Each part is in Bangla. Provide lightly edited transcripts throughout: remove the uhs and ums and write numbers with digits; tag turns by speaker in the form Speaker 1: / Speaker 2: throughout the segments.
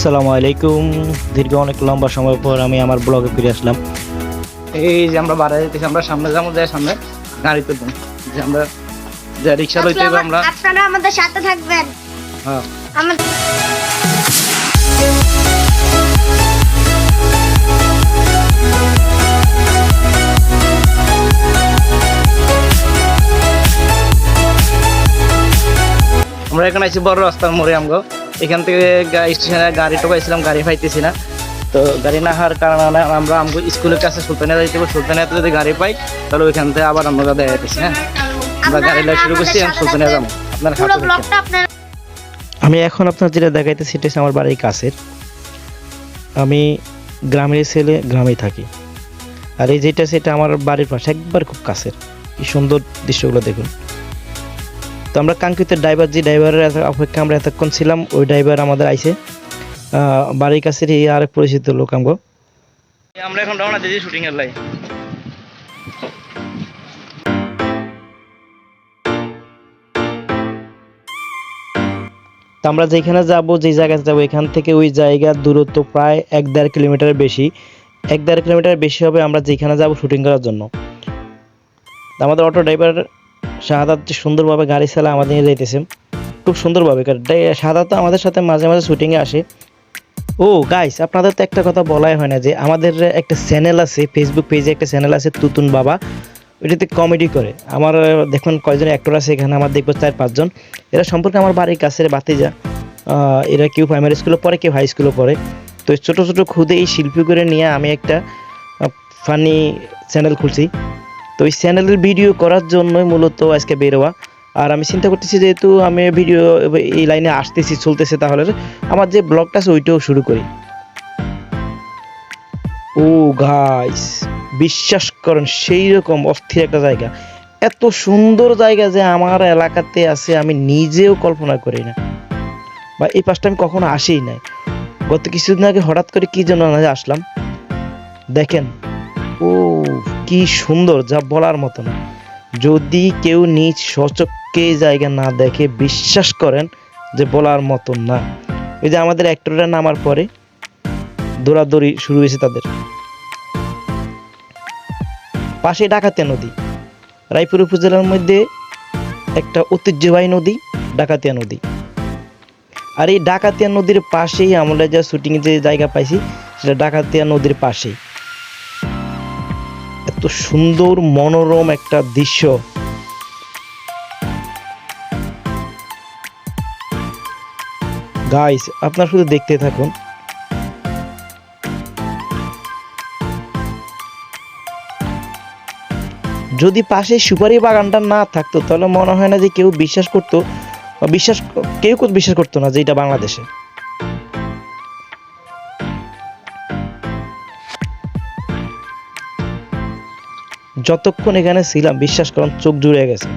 Speaker 1: আসসালামু আলাইকুম। দীর্ঘ অনেক লম্বা সময় পর আমি আমার ব্লগে ফিরে আসলাম। এই যে আমরা বাড়ি যেতেছি, আমরা সামনে যাবো, যাই সামনে গাড়িতে যে আমরা যে রিক্সা লইতে হবে, আমরা
Speaker 2: আপনারা আমাদের সাথে থাকবেন।
Speaker 1: হ্যাঁ
Speaker 2: আমাদের
Speaker 1: আমরা এখানে আছি বড় রাস্তার মোড়ে। আমগো এখান থেকে স্টেশনে গাড়ি টোকাইছিলাম, গাড়ি পাইতেছি না। তো গাড়ি না হওয়ার কারণে আমরা আমগো স্কুলের কাছে সুলতানিয়া যাইতে হবে। সুলতানিয়াতে যদি গাড়ি পাই তাহলে ওইখান থেকে আবার আমরা দেখা যাইতেছি। হ্যাঁ, আমরা গাড়ি লাই শুরু করছি, আমি সুলতানিয়া যাবো। আপনার
Speaker 2: পুরো
Speaker 1: হাতে
Speaker 2: ব্লগটা আপনারা
Speaker 1: আমি এখন আপনার যেটা দেখাইতেছি এটা হচ্ছে আমার বাড়ির কাছের। আমি গ্রামের ছেলে, গ্রামেই থাকি। আর এই যেটা সেটা আমার বাড়ির পাশে একবার খুব কাছের। কি সুন্দর দৃশ্যগুলো দেখুন। তো আমরা কাঙ্ক্ষিত ড্রাইভার, যে ড্রাইভারের অপেক্ষা আমরা এতক্ষণ ছিলাম, ওই ড্রাইভার আমাদের আইছে। বাড়ির কাছের এই আরেক পরিচিত লোক আমগো। আমরা এখন রওনা দিয়েছি শুটিং এর লাই। তো আমরা যেখানে যাব, যে জায়গাতে যাবো, এখান থেকে ওই জায়গার দূরত্ব প্রায় 1-1.5 কিলোমিটারের বেশি। 1-1.5 কিলোমিটার বেশি হবে আমরা যেখানে যাব শুটিং করার জন্য। আমাদের অটো ড্রাইভার শাহাদাত সুন্দরভাবে গাড়ি চালা আমাদের নিয়ে যাইতেছে, খুব সুন্দরভাবে। শাহাদাত আমাদের সাথে মাঝে মাঝে শুটিংয়ে আসে। ও গাইস, আপনাদের তো একটা কথা বলাই হয় না, যে আমাদের একটা চ্যানেল আছে, ফেসবুক পেজে একটা চ্যানেল আছে তুতুন বাবা। ওইটাতে কমেডি করে। আমার দেখুন কয়জন অ্যাক্টর আছে এখানে, আমার দেখবো 4-5 জন। এরা সম্পর্কে আমার বাড়ির কাছের বাতিজা। এরা কেউ প্রাইমারি স্কুলে পড়ে, কেউ হাই স্কুলে পড়ে। তো ছোটো ছোটো খুদে এই শিল্পী করে নিয়ে আমি একটা ফানি চ্যানেল খুলছি। তো ওই চ্যানেলের ভিডিও করার জন্যই মূলত আজকে বেরোয়া। আর আমি চিন্তা করতেছি, যেহেতু আমি ভিডিও এই লাইনে আসতেছি, চলতেছে, তাহলে আমার যে ব্লগটা আছে ওইটাও শুরু করি। ও গাইস, বিশ্বাস করেন সেই রকম অস্থির একটা জায়গা, এত সুন্দর জায়গা যে আমার এলাকাতে আছে আমি নিজেও কল্পনা করি না, বা এই পাশটা আমি কখনো আসিই নাই। গত কিছুদিন আগে হঠাৎ করে কি জন্য না আসলাম। দেখেন, ও কি সুন্দর, যা বলার মতো না। যদি কেউ নিজ সচক্ষে জায়গা না দেখে, বিশ্বাস করেন যে বলার মতো না। এই যে আমাদের অ্যাক্টররা নামার পরে দৌড়াদৌড়ি শুরু হয়েছে তাদের। পাশে ডাকাতিয়া নদী, রায়পুর উপজেলার মধ্যে একটা ঐতিহ্যবাহী নদী ডাকাতিয়া নদী। আর এই ডাকাতিয়া নদীর পাশেই আমরা যা শুটিং যে জায়গা পাইছি, সেটা ডাকাতিয়া নদীর পাশেই। এত সুন্দর মনোরম একটা দৃশ্য। গাইস, আপনারা শুধু দেখতে থাকুন। যদি পাশে সুপারি বাগানটা না থাকতো তাহলে মনে হয় না যে কেউ বিশ্বাস করতো, কেউ বিশ্বাস করতো না যে এটা বাংলাদেশে। যতক্ষণ এখানে ছিলাম, বিশ্বাস করুন, চোখ জুড়ে গেছে।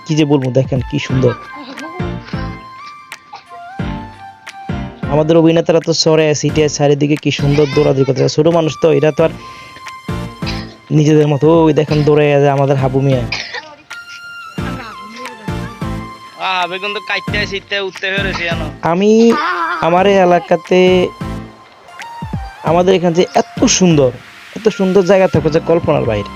Speaker 1: কি যে বলবো, দেখেন কি সুন্দর। আমাদের অভিনেতারা তো সরে সিটে চারিদিকে কি সুন্দর দৌড়াদৌড়ি করতে। ছোট মানুষ তো, এরা তো আর নিজেদের মতো। ওই দেখেন দৌড়ে যায় আমাদের হাবু মিয়া। আমি আমার এলাকাতে, আমাদের এখানে যে এত সুন্দর জায়গা থাকে যে কল্পনার বাইরে।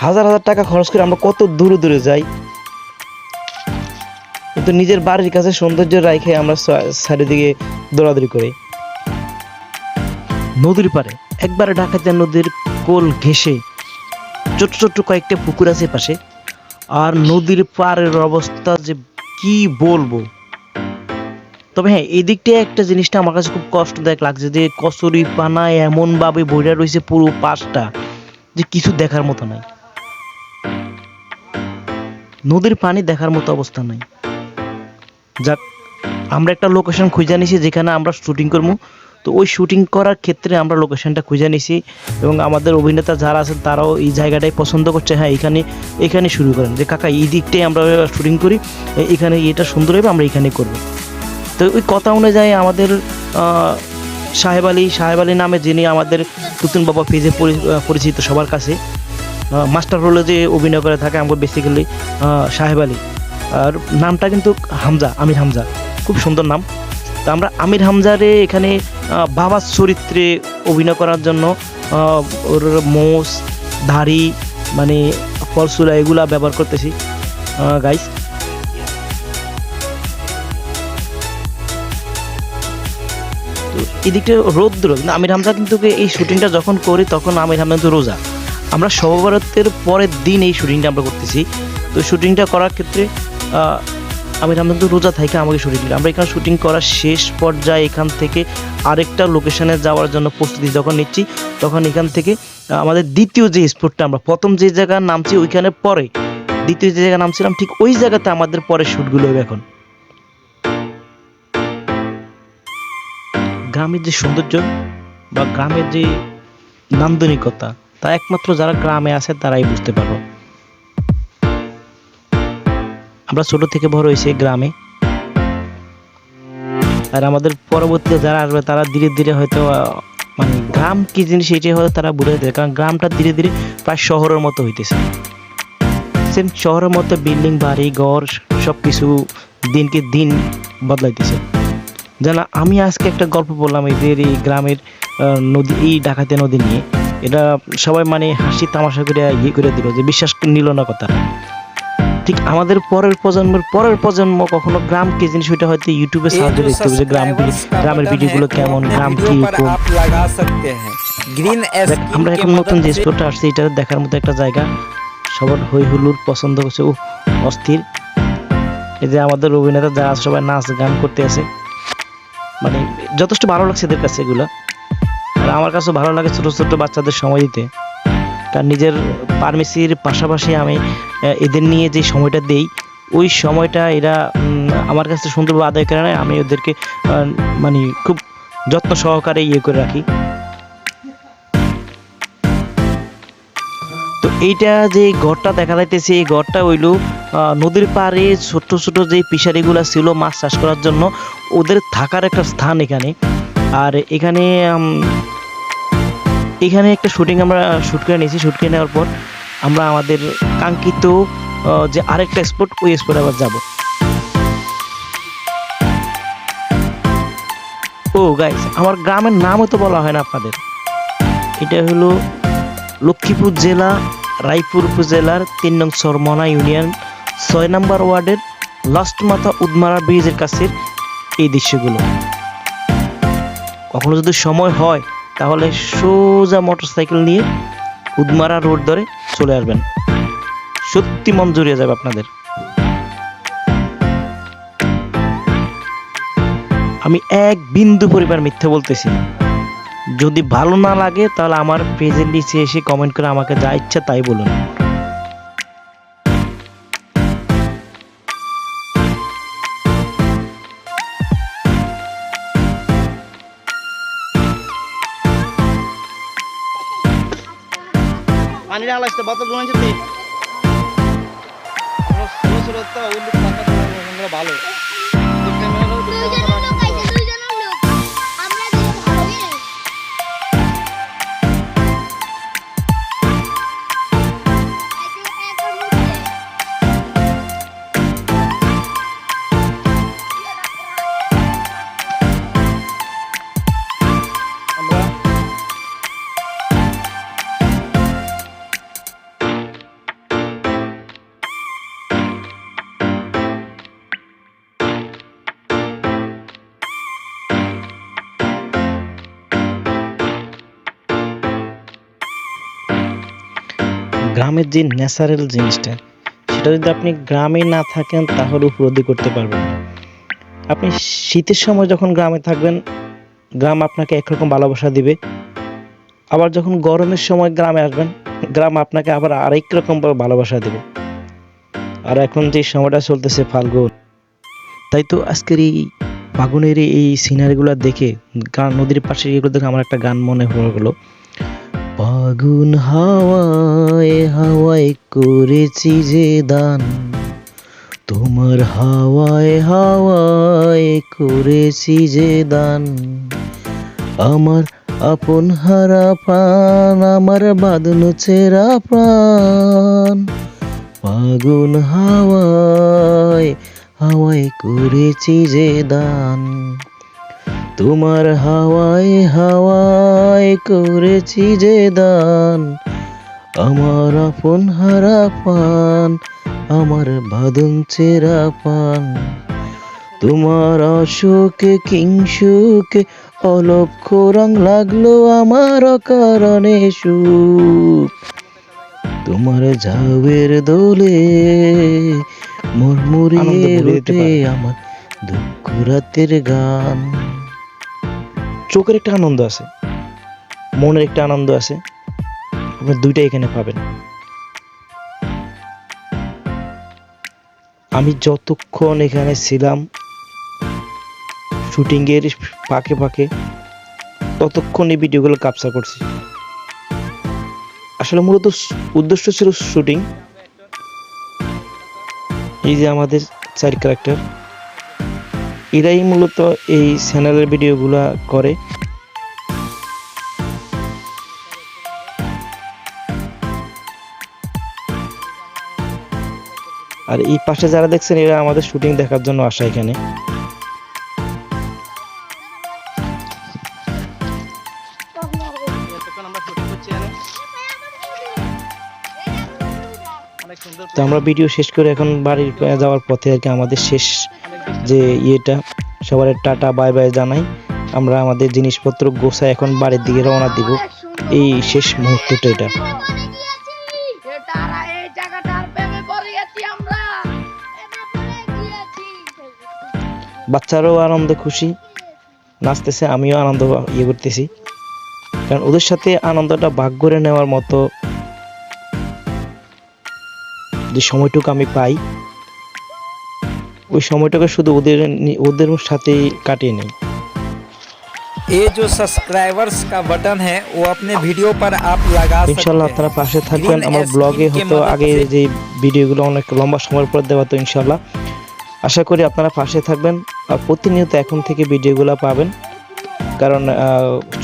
Speaker 1: হাজার হাজার টাকা খরচ করে আমরা কত দূরে দূরে যাই, কিন্তু নিজের বাড়ির কাছে সৌন্দর্য রাখে আমরা চারিদিকে দৌড়াদৌড়ি করি। নদীর পাড়ে একবারে ডাকাতিয়া নদীর কোল ঘেঁষে ছোট্ট ছোট্ট কয়েকটা পুকুর আছে পাশে। আর নদীর পাড়ের অবস্থা যে কি বলবো। তবে হ্যাঁ, এই দিকটা একটা জিনিসটা আমার কাছে খুব কষ্টদায়ক লাগছে, যে কচুরি পানায় এমন ভাবে বইরা রয়েছে পুরো পাশটা, যে কিছু দেখার মতো নাই। নদীর পানি দেখার মতো অবস্থা নাই। যাক, আমরা একটা লোকেশন খুঁজে নিছি যেখানে আমরা শুটিং করবো। তো ওই শুটিং করার ক্ষেত্রে আমরা লোকেশনটা খুঁজে নিছি, এবং আমাদের অভিনেতা যারা আছেন তারাও এই জায়গাটাই পছন্দ করছে। হ্যাঁ, এখানে শুরু করেন, যে কাকা এই দিকটাই আমরা শুটিং করি, এখানে এটা সুন্দর হবে, আমরা এখানে করব। তো ওই কথা অনুযায়ী আমাদের সাহেব আলী নামে, যিনি আমাদের তুতুন বাবা পেজে পরিচিত সবার কাছে, মাস্টার রোলে যে অভিনয় করে থাকে আমাকে বেসিক্যালি সাহেব আলী, আর নামটা কিন্তু হামজা, আমির হামজা, খুব সুন্দর নাম। তো আমরা আমির হামজারে এখানে বাবার চরিত্রে অভিনয় করার জন্য ওর মোষ, দাড়ি, মানে ফলসুলা এগুলা ব্যবহার করতেছি গাইস। তো এদিকে রৌদ্র, কিন্তু আমির হামজা কিন্তু এই শুটিংটা যখন করি তখন আমির হামজা কিন্তু রোজা। আমরা সহবরাতের পরের দিন এই শুটিংটা আমরা করতেছি। তো শুটিংটা করার ক্ষেত্রে আমির হামজা কিন্তু রোজা থেকে আমাকে শুটিং, আমরা এখানে শুটিং করার শেষ পর্যায়ে এখান থেকে আরেকটা লোকেশনে যাওয়ার জন্য প্রস্তুতি যখন নিচ্ছি, তখন এখান থেকে আমাদের দ্বিতীয় যে স্পটটা, আমরা প্রথম যে জায়গায় নামছি ওইখানে পরে দ্বিতীয় যে জায়গায় নামছিলাম ঠিক ওই জায়গাতে আমাদের পরে শ্যুটগুলো হবে। এখন গ্রামের যে সৌন্দর্য বা গ্রামের যে নান্দনিকতা, তা একমাত্র যারা গ্রামে আছে তারাই বুঝতে পারবো। আমরা ছোট থেকে বড় হয়েছি গ্রামে, আর আমাদের পরবর্তীতে যারা আসবে তারা ধীরে ধীরে হয়তো মানে গ্রাম কি জিনিস এটাই হয়তো তারা বুঝে দেয়, কারণ গ্রামটা ধীরে ধীরে প্রায় শহরের মতো হইতেছে। সেম শহরের মতো বিল্ডিং, বাড়ি ঘর সবকিছু দিনকে দিন বদলাইতেছে। যেন আমি আজকে একটা গল্প বললাম এদের এই গ্রামের নদী, এই ডাকাতিয়া নদী নিয়ে, এটা সবাই মানে হাসি তামাশা করে ইয়ে করে দিল, যে বিশ্বাস নিল না কথা। ঠিক আমাদের পরের প্রজন্ম কখনো গ্রাম কি জিনিস ওইটা হয়তো ইউটিউবে সার্চ করে দেখতে হবে, যে গ্রামের ভিডিওগুলো কেমন, গ্রাম কি কোন। আমরা এখন নতুন যে স্পটটা আসছে এটা দেখার মতো একটা জায়গা, সবার হই হুল্লোড় পছন্দ করছে, ও অস্থির। এই যে আমাদের অভিনেতা যারা আছে সবাই নাচ গান করতে আছে, মানে যথেষ্ট ভালো লাগছে এদের কাছে এগুলা। আর আমার কাছেও ভালো লাগে ছোট ছোট বাচ্চাদের সময় দিতে, কারণ নিজের ফার্মেসির পাশাপাশি আমি এদের নিয়ে যে সময়টা দেই, ওই সময়টা এরা আমার কাছে সুন্দরভাবে আদায় করে নেয়। আমি ওদেরকে মানে খুব যত্ন সহকারে ইয়ে করে রাখি। তো এইটা যে ঘরটা দেখা যাইতেছে, এই ঘরটা হইল নদীর পাড়ে ছোট ছোট যে ফিশারিগুলো ছিল মাছ চাষ করার জন্য, ওদের থাকার একটা স্থান এখানে। আর এখানে একটা শুটিং আমরা শুট করে নিয়েছি। শুট করে নেওয়ার পর আমরা আমাদের কাঙ্ক্ষিত যে আরেকটা স্পট, ওই স্পটে আবার যাব। ও গাইস, আমার গ্রামের নামও তো বলা হয় না আপনাদের। এটা হলো লক্ষ্মীপুর জেলা রায়পুর উপজেলার ৩ নং চরমনা ইউনিয়ন ৬ নম্বর ওয়ার্ডের লাস্ট মাথা উদমারা ব্রিজের কাছের এই দৃশ্যগুলো। কখনো যদি সময় হয় তাহলে সোজা মোটরসাইকেল নিয়ে উদমারা রোড ধরে চলে আসবেন, সত্যি মন জুড়িয়ে যাবে আপনাদের। আমি এক বিন্দু পরিমাণ মিথ্যে বলতেছি না। যদি ভালো না লাগে তাহলে আমার পেজের নিচে এসে কমেন্ট করে আমাকে যা ইচ্ছা তাই বলুন। পানির আলাইতে বাতা দোয়ান যেতে ভালো গ্রামের যে ন্যাচারাল জিনিসটা, সেটা যদি আপনি গ্রামে না থাকেন তাহলে উপলব্ধি করতে পারবেন। আপনি শীতের সময় যখন গ্রামে থাকবেন, গ্রাম আপনাকে একরকম ভালোবাসা দিবে। আবার যখন গরমের সময় গ্রামে আসবেন, গ্রাম আপনাকে আবার আরেক রকম ভালোবাসা দেবে। আর এখন যে সময়টা চলতেছে ফাল্গুন, তাই তো আজকের এই ফাগুনের এই সিনারিগুলো দেখে, নদীর পাশে এগুলো দেখে আমার একটা গান মনে হয়ে গেলো। ফাগুন হাওয়ায় হাওয়ায় করেছি যে দান, তোমার হাওয়ায় হাওয়ায় করেছি যে দান, আমার আপন হারা প্রাণ আমার বাঁধন ছেঁড়া প্রাণ ফাগুন হাওয়ায় হাওয়ায় করেছি যে দান তোমার হাওয়ায় হাওয়ায় করেছি যে দান আমার আপন হারা প্রাণ আমার বাঁধন ছেঁড়া প্রাণ তোমার অসুখে কিংসুখে অলক্ষ রং লাগলো আমার অকারণে সুখ তোমার ঝাউয়ের দোলে মুরমুরিয়ে উঠে আমার দুঃখ রাতের গান। চোখের একটা আনন্দ আছে, মনের একটা আনন্দ আছে, আপনি দুইটাই এখানে পাবেন। আমি যতক্ষণ এখানে ছিলাম শুটিং এর ফাঁকে ফাঁকে ততক্ষণ এই ভিডিওগুলো ক্যাপচার করছি। আসলে মূলত উদ্দেশ্য ছিল শুটিং। এই যে আমাদের 4 ক্যারেক্টার, এরাই মূলত এই চ্যানেলের ভিডিওগুলা করে। আর এই পাশে যারা দেখছেন এরা আমাদের শুটিং দেখার জন্য আসা এখানে। তো আমরা ভিডিও শেষ করে এখন বাড়ির যাওয়ার পথে আর কি আমাদের শেষ যে ইয়েটা, সবার টাটা বাই বাই জানাই। আমরা আমাদের জিনিসপত্র গোছায় এখন বাড়ির দিকে রওনা দিব। এই শেষ মুহূর্তটা এটা। বাচ্চারাও আনন্দ খুশি নাচতেছে, আমিও আনন্দ ইয়ে করতেছি, কারণ ওদের সাথে আনন্দটা ভাগ করে নেওয়ার মতো যে সময়টুকু আমি পাই ওই সময়টাকে শুধু ওদের সাথে কাটিয়ে নেই।
Speaker 2: ये जो सब्सक्राइबर्स का बटन है वो अपने वीडियो पर आप लगा सकते हैं।
Speaker 1: ইনশাআল্লাহ আপনারা পাশে থাকবেন। আমার ব্লগে হয়তো আগে যে ভিডিওগুলো অনেক লম্বা সময়ের পর দেওয়া, তো ইনশাআল্লাহ আশা করি আপনারা পাশে থাকবেন আর প্রতিনিয়ত এখন থেকে ভিডিওগুলো পাবেন। কারণ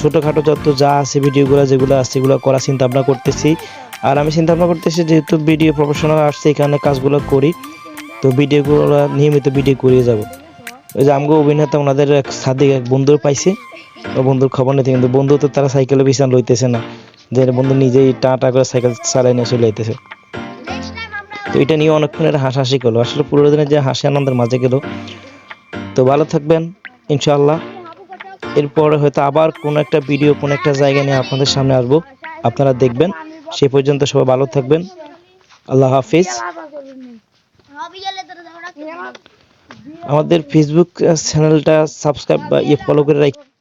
Speaker 1: ছোটোখাটো যত যা আছে ভিডিওগুলো যেগুলো আছে সেগুলো করার চিন্তা ভাবনা করতেছি। আর আমি চিন্তা ভাবনা করতেছি যেহেতু ভিডিও প্রফেশনাল আসছে এখানে কাজগুলো করি, তো ভিডিওগুলো নিয়মিত ভিডিও করিয়ে যাব। ওই যে আমগো অভিনেতা ওনাদের এক সাদিক এক বন্ধুর পাইছে, ও বন্ধুর খবর নিতে, কিন্তু বন্ধু তো তারা সাইকেলে বিছান লইতেছে না, যে বন্ধু নিজেই টা করে সাইকেল চালাই নিয়ে চলে যাইতেছে। তো এটা নিয়ে অনেকক্ষণ হাসাহাসি করলো, আসলে পুরো দিনের যে হাসি আনন্দের মাঝে গেল। তো ভালো থাকবেন ইনশাআল্লাহ। এরপরে হয়তো আবার কোনো একটা ভিডিও কোনো একটা জায়গা নিয়ে আপনাদের সামনে আসবো, আপনারা দেখবেন। সে পর্যন্ত সবাই ভালো থাকবেন। আল্লাহ হাফিজ। আমাদের ফেসবুক চ্যানেলটা সাবস্ক্রাইব বা ফলো করে রাখবেন।